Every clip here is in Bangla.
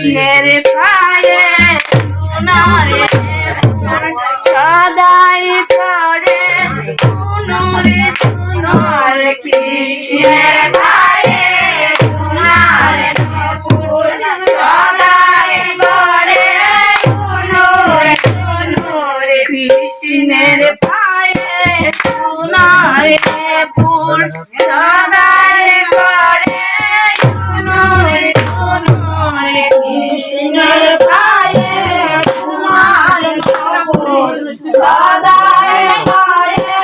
কৃষ্ণের পায়ে সোনারে সদাই করে নুরে নুর কৃষ্ণের পায়ে সোনারে নূপুর সদাই করে নুরে নুর কৃষ্ণের পায়ে সোনারে ফুল সদাই করে নুরে নুর কৃষ্ণের পায়ে সোনারে নূপুর সদাই করে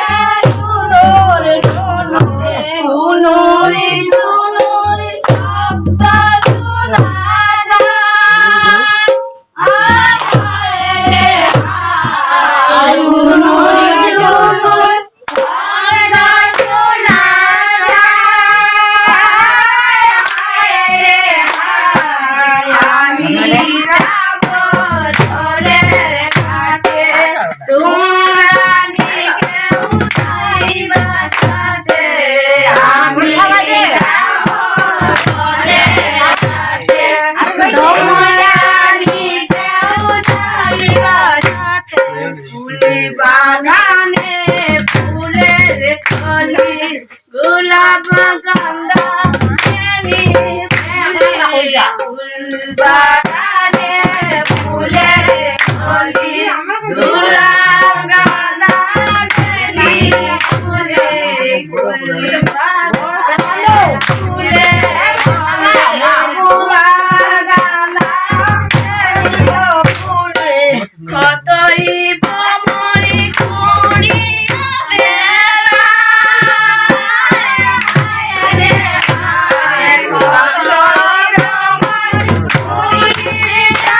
নুরে নুর নুরে নুর শব্দ শোনা যায় আয় আয় নুরে নুর শব্দ শোনা যায় আমি যাব চলের ঘাটে তোমরা নিকেও যাইবা সাথে আমি যাব চলের ঘাটে তোমরা নিকেও যাইবা সাথে ফুল বাগানে ফুলের কলি গোলাপ গন্ধা ফুল বাগানে ফুলের কলি গোলাপ গন্ধা ফুলে ফুল বাগানে ফুলের ফুলে কতই ভ্রমরি করিয়া বেড়া কত ভ্রমরি করিয়া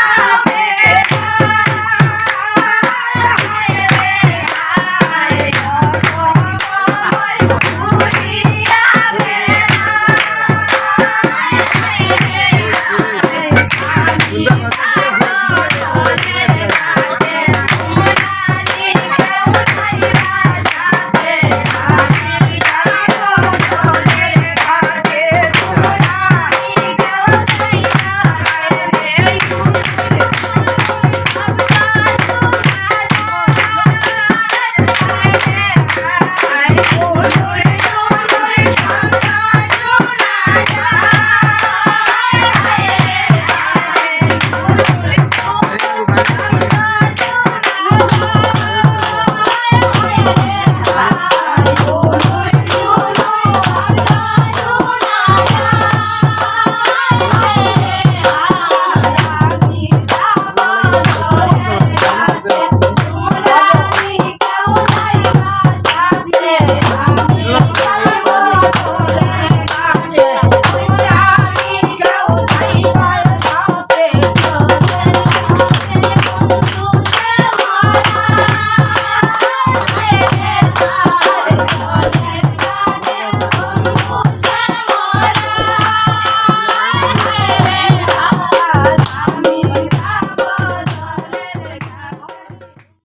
বেড়া